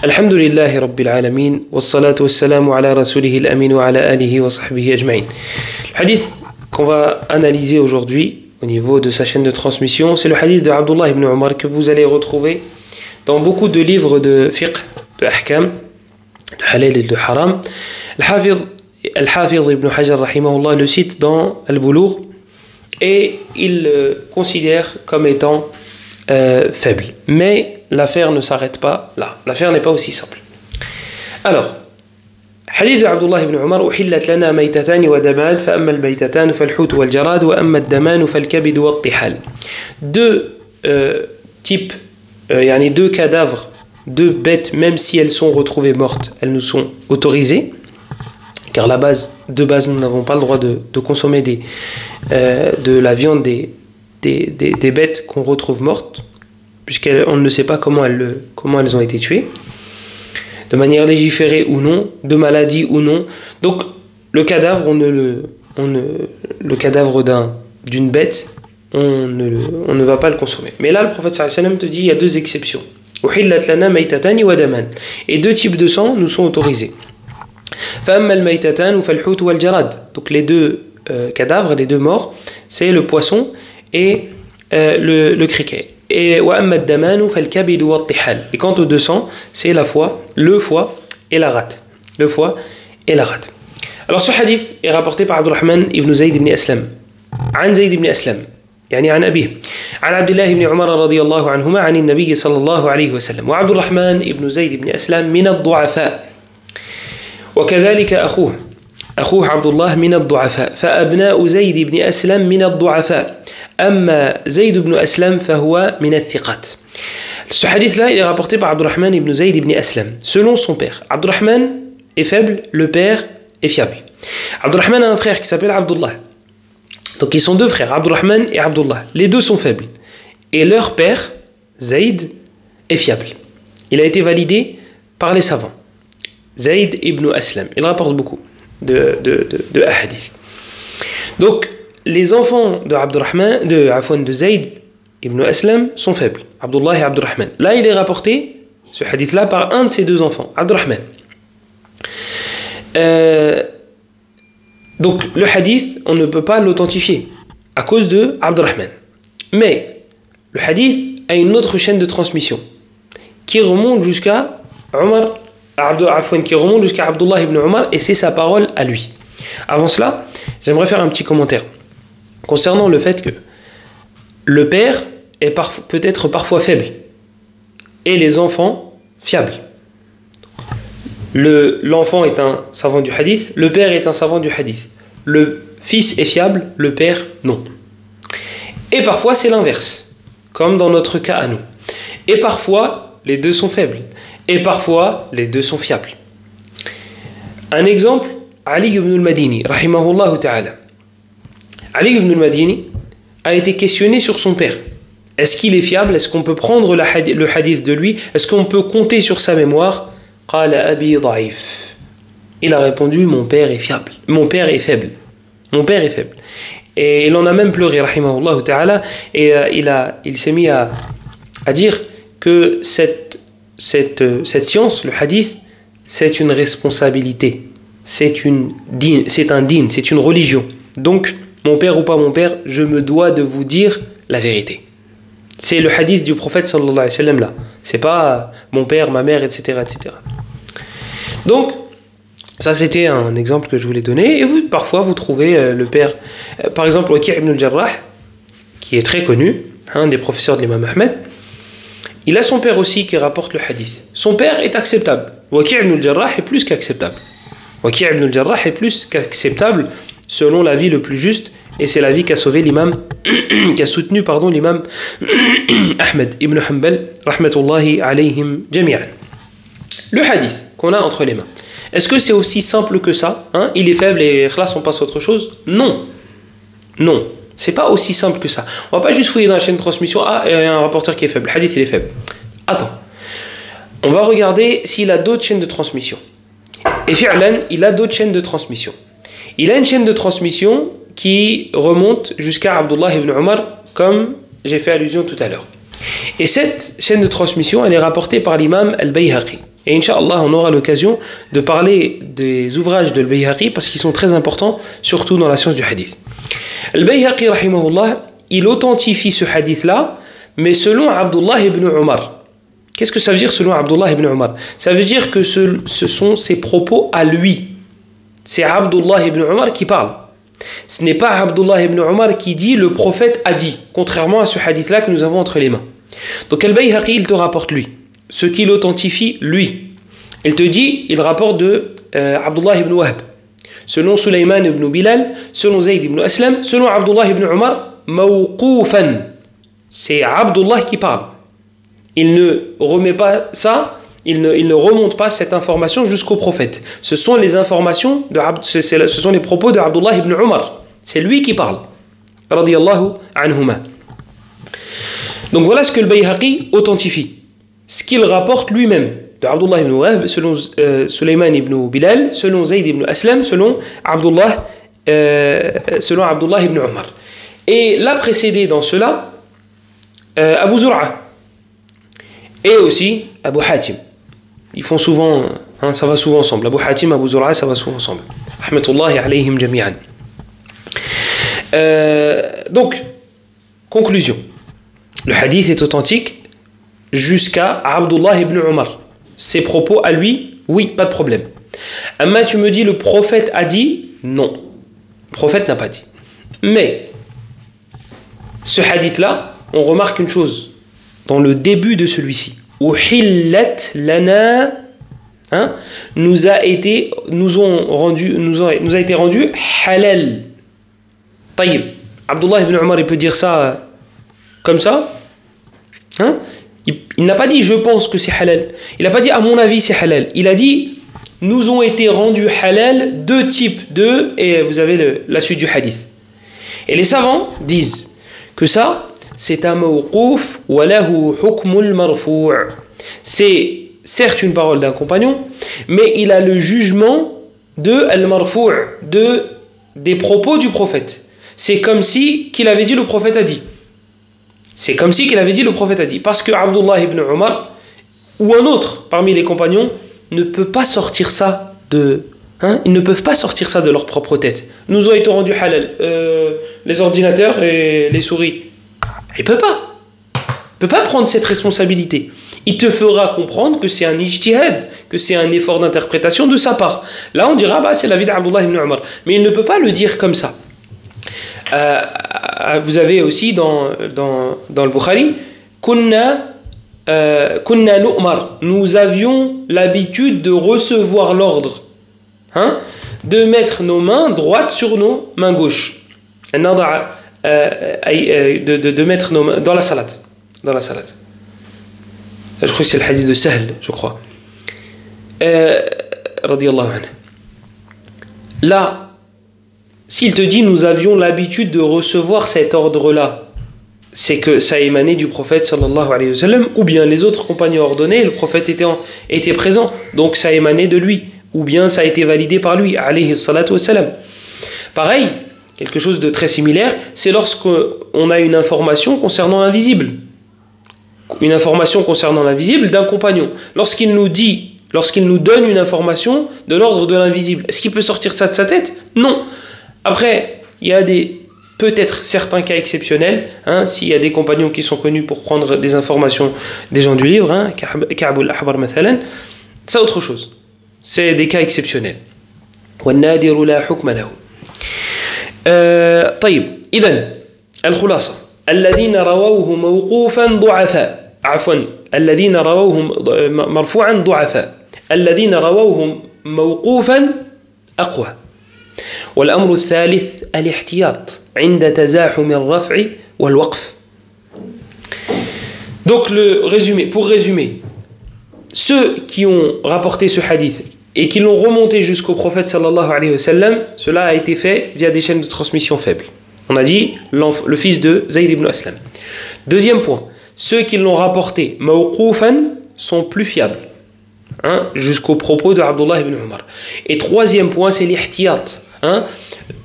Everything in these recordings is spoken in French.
الحمد لله رب العالمين والصلاة والسلام على رسوله الأمين وعلى آله وصحبه أجمعين. Le hadith qu'on va analyser aujourd'hui au niveau de sa chaîne de transmission, c'est le hadith de Abdullah ibn Umar que vous allez retrouver dans beaucoup de livres de fiqh, de ahkam, de halal et de haram. Al-Hafiz ibn Hajar rahimahullah le cite dans Al-Bulugh et il le considère comme étant faible. Mais l'affaire ne s'arrête pas là. L'affaire n'est pas aussi simple. Alors, حديث عبد الله بن عمر أحلت لنا ميتتان ودمان فأما الميتتان فالحوت والجراد وأما الدمان فالكبد والطحال. Deux types, يعني deux cadavres, deux bêtes, même si elles sont retrouvées mortes, elles nous sont autorisées, car de base, nous n'avons pas le droit de consommer de la viande des bêtes qu'on retrouve mortes, puisqu'on ne sait pas comment elles ont été tuées, de manière légiférée ou non, de maladie ou non. Donc le cadavre, le cadavre d'une bête, on ne va pas le consommer. Mais là, le prophète sallallahu alayhi wa sallam te dit il y a deux exceptions. Et deux types de sang nous sont autorisés. Donc les deux cadavres, les deux morts, c'est le poisson et le criquet. Et quant aux deux sangs, c'est le foie et la rate. Le foie et la rate. Alors ce hadith est rapporté par Abdurrahman ibn Zayd ibn Aslam. عن زيد بن أسلم يعني عن أبيه عن عبد الله بن عمر رضي الله عنهما عن النبي صلى الله عليه وسلم. وعبد الرحمن ibn زيد بن أسلم من الضعفاء وكذلك أخوه عبد الله من الضعفاء فأبناء زيد بن أسلم من الضعفاء أما زيد بن أسلم فهو من الثقات. Ce hadith-là, il est rapporté par Abdurrahman ibn Zayd ibn Aslam. Selon son père, Abdurrahman est faible, le père est fiable. Abdurrahman a un frère qui s'appelle Abdullah. Donc ils sont deux frères, Abdurrahman et Abdullah. Les deux sont faibles. Et leur père, Zayd, est fiable. Il a été validé par les savants. Zayd ibn Aslam. Il rapporte beaucoup de hadith. Donc, les enfants de Zayd ibn Aslam sont faibles, Abdullah et Abdurrahman. Là, il est rapporté, ce hadith-là, par un de ses deux enfants, Abdurrahman. Donc, le hadith, on ne peut pas l'authentifier à cause de Abdurrahman. Mais, le hadith a une autre chaîne de transmission qui remonte jusqu'à Abdullah ibn Umar, et c'est sa parole à lui. Avant cela, j'aimerais faire un petit commentaire concernant le fait que le père est peut-être parfois faible et les enfants fiables. L'enfant est un savant du hadith, le père est un savant du hadith. Le fils est fiable, le père non. Et parfois c'est l'inverse, comme dans notre cas à nous. Et parfois les deux sont faibles, et parfois les deux sont fiables. Un exemple, Ali ibn al-Madini, rahimahullah ta'ala. Ali ibn al-Madini a été questionné sur son père. Est-ce qu'il est fiable? Est-ce qu'on peut prendre le hadith de lui? Est-ce qu'on peut compter sur sa mémoire? Qala abi da'if. Il a répondu, mon père est fiable. Mon père est faible. Mon père est faible. Et il en a même pleuré, rahimahullah ta'ala, et il s'est mis à dire que cette science, le hadith, c'est une responsabilité. C'est un dîn, c'est une religion. Donc, mon père ou pas mon père, je me dois de vous dire la vérité. C'est le hadith du prophète sallallahu alayhi wa sallam là. C'est pas mon père, ma mère, etc., etc. Donc, ça c'était un exemple que je voulais donner. Et parfois vous trouvez le père, par exemple Waki' ibn al-Jarrah, qui est très connu, un des professeurs de l'imam Ahmed. Il a son père aussi qui rapporte le hadith. Son père est acceptable. Waki' ibn al-Jarrah est plus qu'acceptable. Waki' ibn al-Jarrah est plus qu'acceptable selon l'avis le plus juste, et c'est l'avis qu'a soutenu l'imam Ahmed ibn Hanbal rahmatullahi alayhim jami'an. Le hadith qu'on a entre les mains, est-ce que c'est aussi simple que ça, hein? Il est faible et khlas, on passe à autre chose? Non, c'est pas aussi simple que ça. On va pas juste fouiller dans la chaîne de transmission, il y a un rapporteur qui est faible, le hadith il est faible. Attends, on va regarder s'il a d'autres chaînes de transmission. Et fi'lan, il a d'autres chaînes de transmission. Il a une chaîne de transmission qui remonte jusqu'à Abdullah ibn Umar, comme j'ai fait allusion tout à l'heure. Et cette chaîne de transmission, elle est rapportée par l'imam al-Bayhaqi. Et Inch'Allah, on aura l'occasion de parler des ouvrages de Al-Bayhaqi parce qu'ils sont très importants, surtout dans la science du hadith. Al-Bayhaqi, rahimahullah, il authentifie ce hadith-là, mais selon Abdullah ibn Umar. Qu'est-ce que ça veut dire selon Abdullah ibn Umar? Ça veut dire que ce sont ses propos à lui. C'est Abdullah ibn Umar qui parle. Ce n'est pas Abdullah ibn Umar qui dit le prophète a dit, contrairement à ce hadith-là que nous avons entre les mains. Donc Al-Bayhaqi, il te rapporte lui. Ce qu'il authentifie, lui. Il te dit, il rapporte de Abdullah ibn Wahb. Selon Sulayman ibn Bilal, selon Zayd ibn Aslam, selon Abdullah ibn Umar, mawqoufan. C'est Abdullah qui parle. Il ne remet pas ça, il ne remonte pas cette information jusqu'au prophète. Ce sont les informations, ce sont les propos de Abdullah ibn Umar. C'est lui qui parle. Radiyallahu anhuma. Donc voilà ce que le Bayhaqi authentifie. Ce qu'il rapporte lui-même de Abdullah ibn Wahb, selon Sulayman ibn Bilal, selon Zayd ibn Aslam, selon Abdullah ibn Umar. Et l'a précédé dans cela, Abu Zur'a et aussi Abu Hatim. Ils font souvent, ça va souvent ensemble. Abu Hatim, Abu Zur'a, ça va souvent ensemble. Rahmatullahi alayhim jami'an. Donc, conclusion. Le hadith est authentique jusqu'à Abdullah ibn Umar. Ses propos à lui, oui, pas de problème. Amma, tu me dis le prophète a dit, non. Le prophète n'a pas dit. Mais, ce hadith-là, on remarque une chose dans le début de celui-ci. Uhillat lana, nous a été rendu halal. Taïb. Abdullah ibn Umar, il peut dire ça comme ça. Il n'a pas dit je pense que c'est halal. Il n'a pas dit à mon avis c'est halal. Il a dit nous ont été rendus halal deux types de, et vous avez la suite du hadith. Et les savants disent que ça c'est un mawqouf wa lahu hukmul marfou'. C'est certes une parole d'un compagnon, mais il a le jugement de al-marfou', des propos du prophète. C'est comme si qu'il avait dit le prophète a dit. C'est comme si qu'il avait dit le prophète a dit. Parce que Abdullah ibn Umar ou un autre parmi les compagnons ne peut pas sortir ça de... ils ne peuvent pas sortir ça de leur propre tête. Nous ont été rendus halal. Les ordinateurs et les souris. Il ne peut pas. Il ne peut pas prendre cette responsabilité. Il te fera comprendre que c'est un ijtihad, que c'est un effort d'interprétation de sa part. Là, on dira, c'est l'avis d'Abdullah ibn Umar. Mais il ne peut pas le dire comme ça. Vous avez aussi dans le Bukhari, Kunna nu'mar. Nous avions l'habitude de recevoir l'ordre, de mettre nos mains droites sur nos mains gauches. De mettre nos mains dans la salade. Je crois que c'est le hadith de Sahl, je crois. Radiyallahu anhu. Là, s'il te dit nous avions l'habitude de recevoir cet ordre-là, c'est que ça émanait du prophète sallallahu alayhi wa sallam, ou bien les autres compagnons ordonnés, le prophète était présent, donc ça émanait de lui, ou bien ça a été validé par lui, alayhi salatu wa salam. Pareil, quelque chose de très similaire, c'est lorsqu'on a une information concernant l'invisible. Une information concernant l'invisible d'un compagnon. Lorsqu'il nous donne une information de l'ordre de l'invisible, est-ce qu'il peut sortir ça de sa tête? Non. Après, il y a peut-être certains cas exceptionnels, s'il y a des compagnons qui sont connus pour prendre des informations des gens du livre, Ka'b al-Ahbar mathalan, c'est autre chose. C'est des cas exceptionnels. وَالنَّادِرُ لَا حُكْمَ لَهُ. طيب إذن الخلاصة الذين رووه موقوفا ضعفاء الذين رووه مرفوعا ضعفاء الذين رووه موقوفا أقوى والأمر الثالث الاحتياط عند تزاحم الرفع والوقف. Donc pour résumer, ceux qui ont rapporté ce hadith et qui l'ont remonté jusqu'au prophète sallallahu alayhi wa sallam, cela a été fait via des chaînes de transmission faibles. On a dit le fils de Zayd ibn Aslam. Deuxième point, ceux qui l'ont rapporté mawqoufan sont plus fiables, jusqu'au propos de Abdullah ibn Umar. Et troisième point, c'est l'ihtiyat.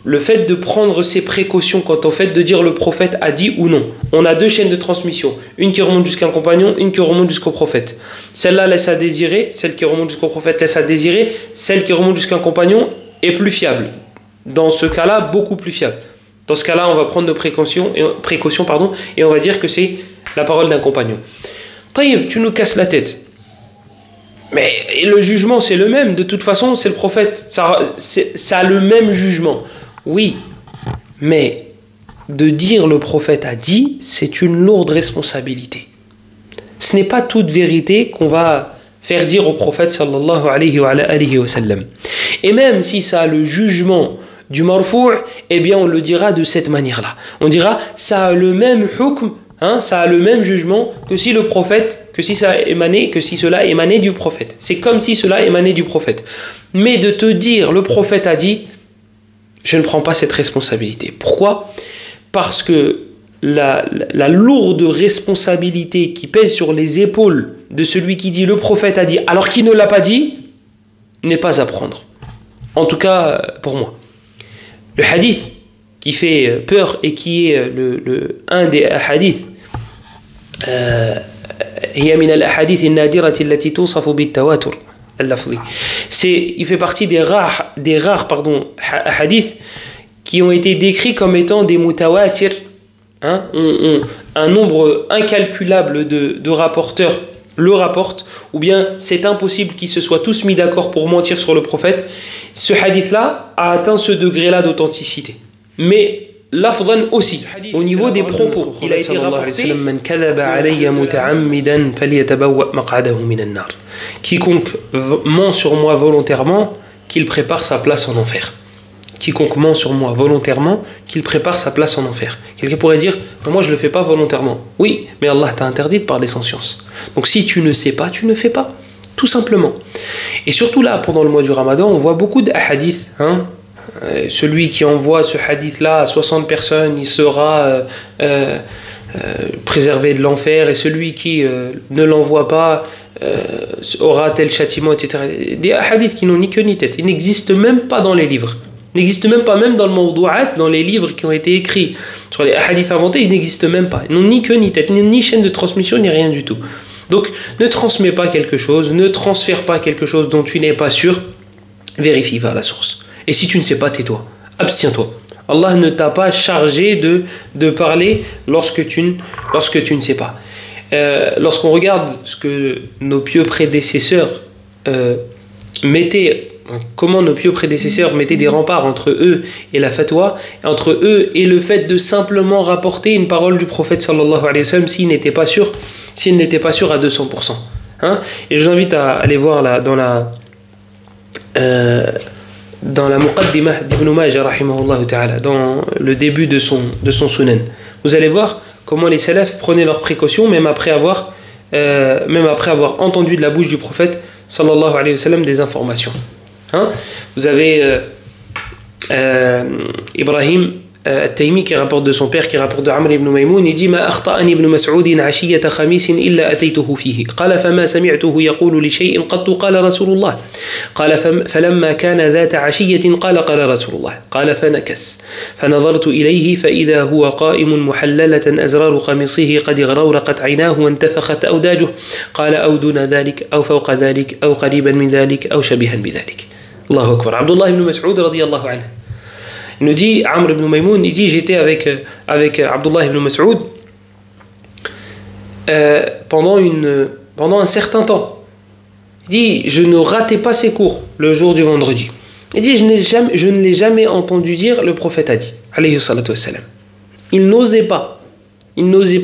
le fait de prendre ses précautions quant au fait de dire le prophète a dit ou non. On a deux chaînes de transmission, une qui remonte jusqu'à un compagnon, une qui remonte jusqu'au prophète. Celle-là laisse à désirer, celle qui remonte jusqu'au prophète laisse à désirer, celle qui remonte jusqu'à un compagnon est plus fiable. Dans ce cas-là, beaucoup plus fiable. Dans ce cas-là, on va prendre nos précautions, et on va dire que c'est la parole d'un compagnon. Taïb, tu nous casses la tête. Mais le jugement, c'est le même. De toute façon, c'est le prophète. Ça a le même jugement. Oui, mais de dire le prophète a dit, c'est une lourde responsabilité. Ce n'est pas toute vérité qu'on va faire dire au prophète sallallahu alayhi wa sallam. Et même si ça a le jugement du marfou', eh bien on le dira de cette manière-là. On dira, ça a le même hukm, ça a le même jugement que si le prophète, que si cela émanait du prophète. C'est comme si cela émanait du prophète. Mais de te dire, le prophète a dit, je ne prends pas cette responsabilité. Pourquoi ? Parce que la lourde responsabilité qui pèse sur les épaules de celui qui dit le prophète a dit, alors qu'il ne l'a pas dit, n'est pas à prendre. En tout cas, pour moi. Le hadith qui fait peur et qui est un des hadiths, il fait partie des rares hadiths qui ont été décrits comme étant des mutawatir. Un nombre incalculable de rapporteurs le rapportent, ou bien c'est impossible qu'ils se soient tous mis d'accord pour mentir sur le prophète. Ce hadith-là a atteint ce degré-là d'authenticité. Mais l'afdhan aussi, au niveau des propos, il a été rapporté quiconque ment sur moi volontairement, qu'il prépare sa place en enfer. Quiconque ment sur moi volontairement, qu'il prépare sa place en enfer. Quelqu'un pourrait dire, moi je ne le fais pas volontairement. Oui, mais Allah t'a interdit de parler sans science. Donc si tu ne sais pas, tu ne fais pas. Tout simplement. Et surtout là, pendant le mois du Ramadan, on voit beaucoup de hadiths. Celui qui envoie ce hadith-là à 60 personnes, il sera préservé de l'enfer. Et celui qui ne l'envoie pas aura tel châtiment, etc. Des hadiths qui n'ont ni queue ni tête. Ils n'existent même pas dans les livres. N'existe même pas, même dans le mawdou'at, dans les livres qui ont été écrits sur les hadiths inventés, ils n'existent même pas. Ils n'ont ni queue ni tête, ni chaîne de transmission, ni rien du tout. Donc, ne transmets pas quelque chose, ne transfère pas quelque chose dont tu n'es pas sûr, vérifie, va à la source. Et si tu ne sais pas, tais-toi, abstiens-toi. Allah ne t'a pas chargé de parler lorsque tu ne sais pas. Lorsqu'on regarde ce que nos pieux prédécesseurs comment nos pieux prédécesseurs mettaient des remparts entre eux et la fatwa, entre eux et le fait de simplement rapporter une parole du prophète sallallahu alayhi wa sallam s'il n'était pas sûr à 200%. Et je vous invite à aller voir là, dans la Muqaddimah d'Ibn Majah rahimahullah ta'ala, dans le début de son sunan. Vous allez voir comment les salafs prenaient leurs précautions même après avoir entendu de la bouche du prophète sallallahu alayhi wa sallam des informations. Vous avez Ibrahim التيمي qui rapporte de son père, qui rapporte de Amr ibn Maymoun, il dit ما أخطأني ابن مسعود عشية خميس إلا أتيته فيه قال فما سمعته يقول لشيء قط قال رسول الله قال فلما كان ذات عشية قال رسول الله قال فنكس فنظرت إليه فإذا هو قائم محللة أزرار قميصه قد غرورقت عيناه وانتفخت أوداجه قال أو دون ذلك أو فوق ذلك أو قريبا من ذلك أو شبيها بذلك. الله أكبر. عبد الله بن مسعود رضي الله عنه, il nous dit, Amr ibn Maymoun, il dit, j'étais avec Abdullah ibn Mas'ud pendant un certain temps. Il dit, je ne ratais pas ses cours le jour du vendredi. Il dit, je ne l'ai jamais entendu dire, le prophète a dit, alayhi salatu wassalam. Il n'osait pas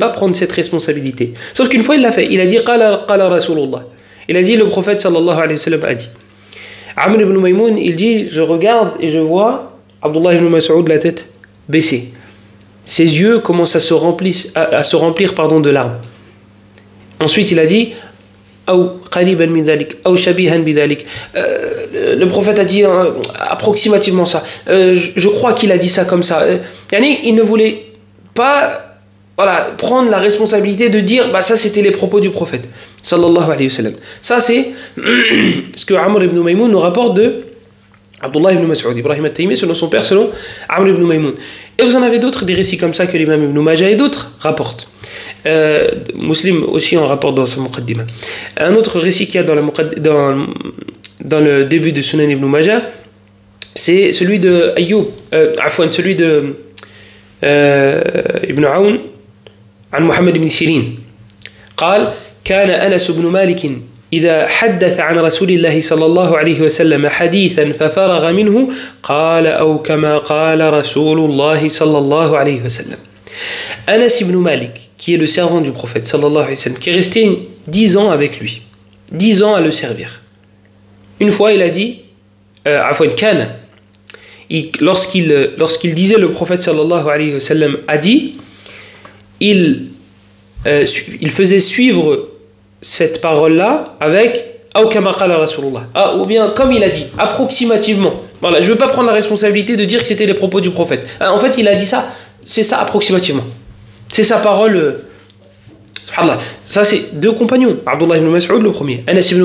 prendre cette responsabilité. Sauf qu'une fois, il l'a fait. Il a dit, qala Rasulullah. Il a dit, le prophète sallallahu alayhi wa sallam a dit. Amr ibn Maymoun, il dit, je regarde et je vois Abdullah ibn Mas'ud la tête baissée. Ses yeux commencent à se remplir de larmes. Ensuite, il a dit le prophète a dit approximativement ça. Je crois qu'il a dit ça comme ça. Il ne voulait pas prendre la responsabilité de dire ça c'était les propos du prophète sallallahu alayhi wa sallam. Ça c'est ce que Amr ibn Maymoun nous rapporte de Abdullah ibn Mas'ud, Ibrahim al-Taymi selon son père, selon Amr ibn Maymoun. Et vous en avez d'autres, des récits comme ça que l'imam Ibn Majah et d'autres rapportent. Muslim aussi en rapporte dans son Muqaddimah. Un autre récit qu'il y a dans le début de Sunan Ibn Majah, c'est celui de Ayyub, celui de Ibn Aoun عن محمد بن سيرين قال كان أنس بن مالك إذا حدث عن رسول الله صلى الله عليه وسلم حديثا ففرغ منه قال أو كما قال رسول الله صلى الله عليه وسلم. Anas ibn Malik, qui est le servant du prophète sallallahu alayhi wa sallam, qui est resté 10 ans avec lui, 10 ans à le servir. Une fois il a dit Kana, lorsqu'il disait le prophète sallallahu alayhi wa sallam a dit, il faisait suivre cette parole-là avec ou bien comme il a dit, approximativement. Voilà, je ne veux pas prendre la responsabilité de dire que c'était les propos du prophète. En fait, il a dit ça, c'est ça approximativement. C'est sa parole. Subhanallah. Ça, c'est deux compagnons. Abdullah ibn Mas'ud, le premier. Anas ibn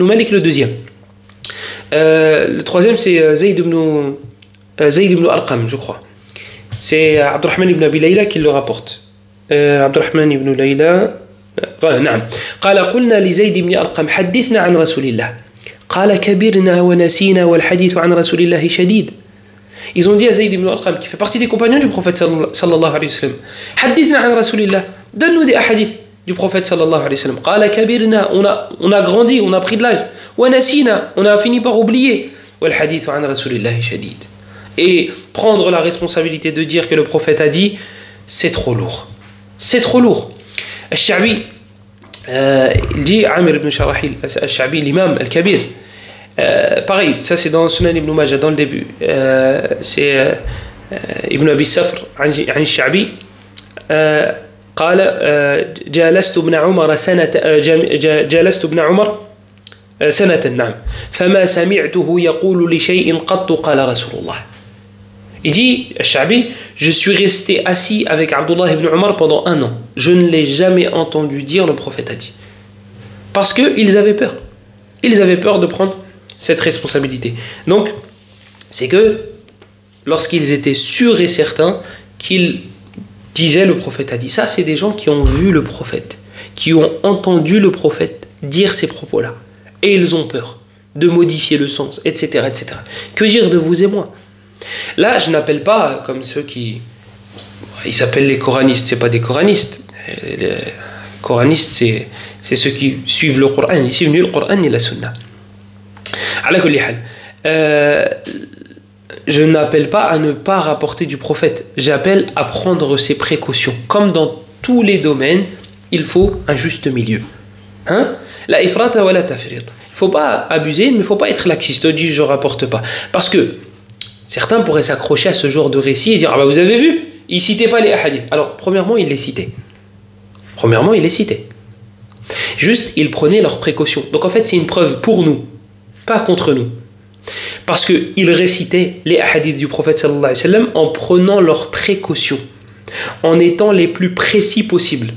Malik, le deuxième. Le troisième, c'est Zayd ibn Arqam, je crois. C'est Abdurrahman ibn Abi Layla qui le rapporte. Abdurrahman ibn Layla قال نعم قال قلنا لزيد بن أرقم حدثنا عن رسول الله قال كبرنا ونسينا والحديث عن رسول الله شديد. Ils ont dit à Zayd ibn Arqam, qui fait partie des compagnons du prophète sallallahu alayhi wa sallam, حدثنا عن رسول الله, donne-nous des hadiths du prophète sallallahu alayhi wa sallam. قال كبرنا, on a grandi, on a pris de l'âge, ونسينا, on a fini par oublier, والحديث عن رسول الله شديد. Et prendre la responsabilité de dire que le prophète a dit, c'est trop lourd. C'est trop lourd. Al-Sha'bi, il dit, Amir ibn Sharahil, Al-Sha'bi, l'imam, Al-Kabir. Pareil, ça c'est dans Sunan ibn Majah, dans le début. C'est Ibn Abi Safr, عن الشعبي قال جالست ابن عمر سنة نعم فما سمعته يقول لشيء قط قال رسول الله. Il dit, Al-Sha'bi, je suis resté assis avec Abdullah ibn Umar pendant 1 an. Je ne l'ai jamais entendu dire le prophète a dit. Parce qu'ils avaient peur. Ils avaient peur de prendre cette responsabilité. Donc, c'est que lorsqu'ils étaient sûrs et certains qu'ils disaient le prophète a dit, ça c'est des gens qui ont vu le prophète, qui ont entendu le prophète dire ces propos-là. Et ils ont peur de modifier le sens, etc., etc. Que dire de vous et moi? Là, je n'appelle pas comme ceux qui... Ils s'appellent les coranistes, c'est pas des coranistes. Les coranistes, c'est ceux qui suivent le Coran. Ils suivent ni le Coran ni la Sunna. Ala kulli hal. Je n'appelle pas à ne pas rapporter du prophète. J'appelle à prendre ses précautions. Comme dans tous les domaines, il faut un juste milieu. La ifrata wa la tafrit. Il ne faut pas abuser, mais il ne faut pas être laxiste. On dit je ne rapporte pas. Parce que certains pourraient s'accrocher à ce genre de récit et dire ah bah vous avez vu, ils ne citaient pas les hadiths. Alors premièrement ils les citaient. Juste ils prenaient leurs précautions. Donc en fait c'est une preuve pour nous, pas contre nous. Parce qu'ils récitaient les hadiths du prophète sallallahu alayhi wa sallam en prenant leurs précautions, en étant les plus précis possibles.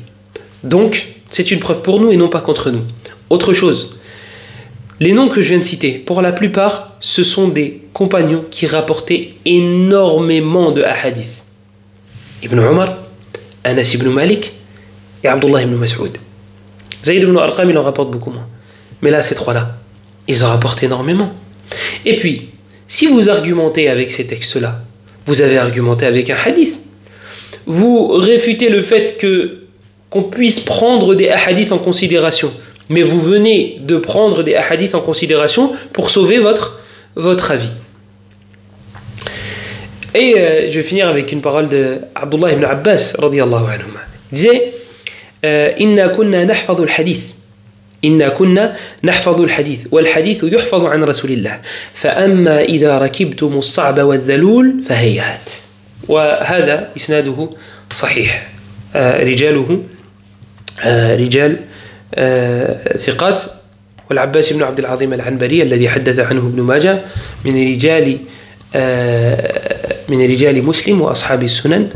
Donc c'est une preuve pour nous et non pas contre nous. Autre chose, les noms que je viens de citer, pour la plupart, ce sont des compagnons qui rapportaient énormément de hadiths. Ibn Umar, Anas ibn Malik et Abdullah ibn Mas'ud. Zayd ibn Arqam, il en rapporte beaucoup moins. Mais là, ces trois-là, ils en rapportent énormément. Et puis, si vous argumentez avec ces textes-là, vous avez argumenté avec un hadith. Vous réfutez le fait qu'on puisse prendre des hadiths en considération. Mais vous venez de prendre des hadiths en considération pour sauver votre avis. Et je vais finir avec une parole de Abdullah ibn Abbas radiyallahu anhuma. Il disait Inna kunna nahfadhu al-hadith. Inna kunna nahfadhu al-hadith. Wal-hadith yuhfadhu an rasulillah. Fa-amma idha rakibtum as-sa'ba wal-dhalul fahayat. Wa hadha isnaduhu sahih. Rijaluhu رجال ثقات والعباس بن عبد العظيم العنبري الذي حدث عنه ابن ماجه من رجال مسلم وأصحاب السنن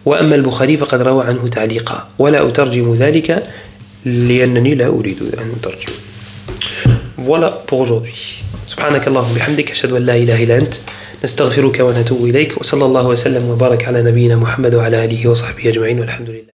وأما البخاري فقد روى عنه تعليقا ولا أترجم ذلك لأنني لا أريد أن أترجم. Voilà pour aujourd'hui. سبحانك اللهم وبحمدك أشهد أن لا إله إلا أنت نستغفرك ونتوب إليك وصلى الله وسلم وبارك على نبينا محمد وعلى آله وصحبه أجمعين والحمد لله.